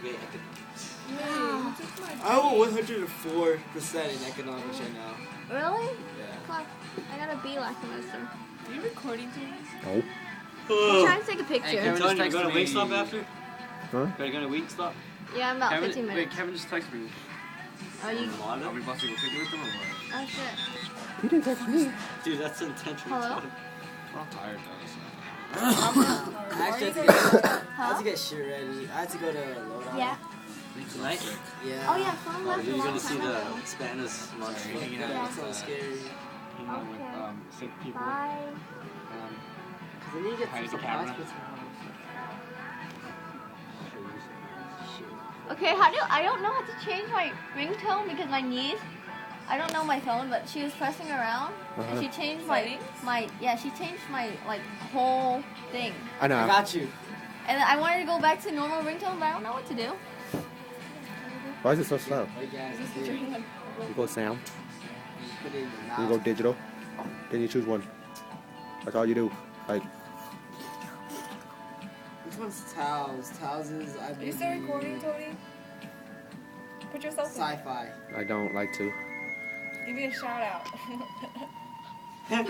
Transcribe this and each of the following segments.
Wait, I want 104% in economics right now. Really? Yeah. Fuck. I got a B last semester. Are you recording tonight? No. I'm trying to take a picture. Hey, Kevin just Tony, texted go to me. Wingstop after? Huh? Gotta go to Wingstop? Yeah, I'm about Kevin, 15 minutes. Wait, Kevin just texted me. Oh, you... Are we about to go pick it with them or what? Oh, shit. You didn't text me. Dude, that's intentional. Hello? I'm tired though, so. I actually had to get shit ready. I had to go to Lodi. Yeah. Tonight? Yeah. Oh, yeah, someone left a You're long gonna see time the ago. Spanish monster. Hanging out Yeah, with, so scary. hanging out with sick people. Bye. Cause then you get Hide some the camera. supplies. Okay, I don't know how to change my ringtone because my niece, I don't know my phone, but she was pressing around and she changed she changed my like whole thing. I know. I got you. And I wanted to go back to normal ringtone, but I don't know what to do. Why is it so slow? What you guys do? You go sound. Put it in your You mouth. go digital. Then you choose one. That's all you do. Like, Which one's Towels? Towels is, I Are you believe, still recording, Tony? Put yourself in. sci-fi. I don't like to. Give me a shout out.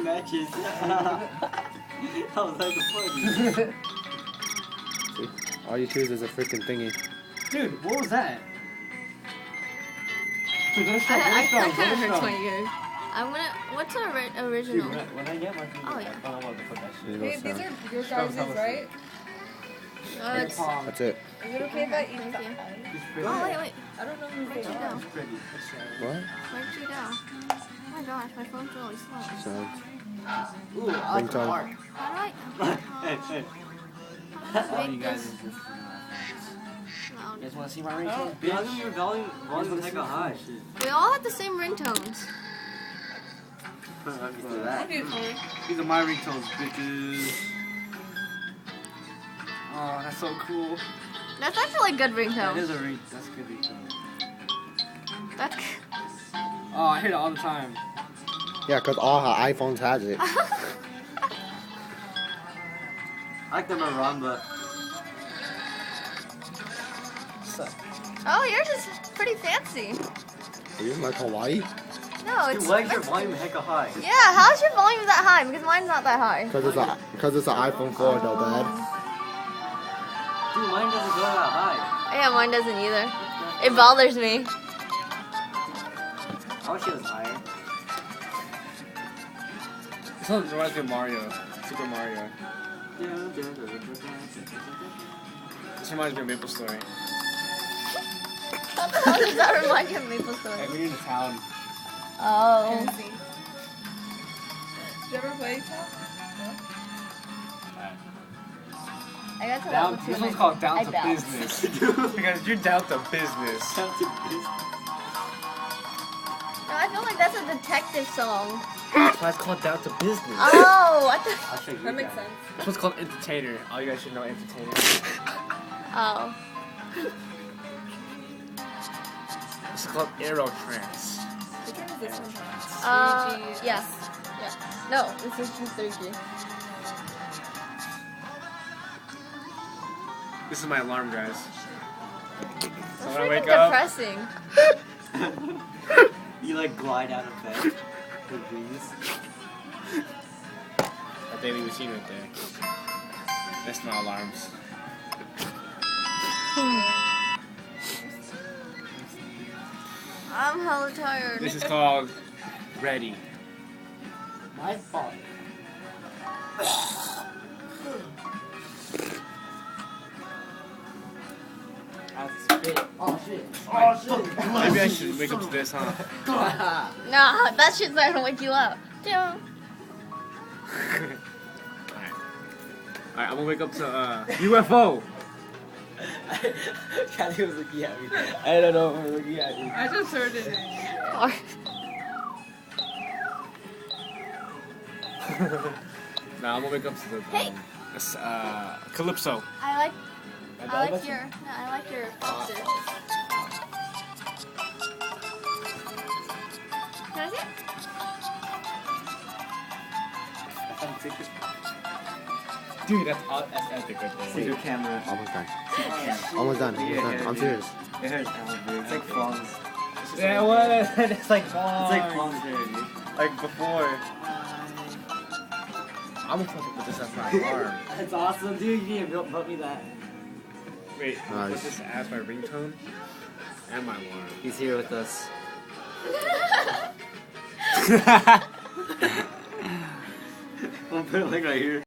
Matches. That was like a funny. See? All you choose is a freaking thingy. Dude, what was that? Dude, I kind of hurts my ears. I'm gonna. What's our original? when I get my Oh, yeah. I don't want to put that shit. You go Hey, these sound. are your guys', right? It's, oh, That's it. Is it okay if I eat Thank that? you. It's pretty. wait. I don't know who Where'd they you are. go? It's pretty. What? Where'd you go? Oh my gosh, my phone's really slow. Sound. Ooh, I like the Ringtone. park. How do I? Hey, hey. All you Make guys this is just loud. You guys wanna see my Oh. ringtone? Dude, how come your volume is hecka high? We all have the same ringtones. I'm used to I'll that. do it for you. These are my ringtones, bitches. Oh, that's so cool. That's actually a good That ringtone. is a ring. That's a good ringtone. That's. Oh, I hear it all the time. Yeah, because all her iPhones has it. I like the maramba. Oh, yours is pretty fancy. Are you in like Hawaii? No, Dude, it's. why is your volume hecka high? Yeah, how's your volume that high? Because mine's not that high. Because it's an iPhone 4 though, bad. Dude, mine doesn't go that high. Yeah, mine doesn't either. It bothers me. I wish it was higher. This one reminds me of Mario. Super Mario. This reminds me of Maple Story. How the hell does that remind you of Maple Story? Like when you're in town. Oh. Tennessee. Did you ever play that? I got to Down, level 2. this and one's I- called Down I to bounced. Business. Because you're down to business. Down to business. No, I feel like that's a detective song. That's why it's called Down to Business. Oh, what the? I'll show you That makes guys. sense. This one's called Entertainer. All you guys should know Entertainer. Oh. This is called Aero Trance. Which one is this one? Yeah. Yeah. No, this is 3G. This is my alarm, guys. So That's when I freaking wake up, depressing. You like glide out of bed with breeze. a daily routine right there. That's my alarms. I'm hella tired. This is called Ready. My fault. Oh shit. Oh shit. Maybe I should wake up to this, huh? Nah, that shit's not gonna wake you up. Yeah. Alright, I'm gonna wake up to UFO. Kathy was looking at me. I don't know if we're looking at me. I just heard it. Now I'm gonna wake up to the Calypso. I like your poster. Can I see it? Dude, that's epic right there. With your camera. Oh my god. Almost done. Almost done. I'm serious. It hurts now, dude. It's like frogs. Yeah, what? It's like It's like frogs there, dude. like before. I'm gonna fucking put this as my alarm. That's awesome, dude. You need to put me that. Wait, I'm gonna put Nice. this as my ringtone and my alarm. He's here with us. I'm gonna put it like right here.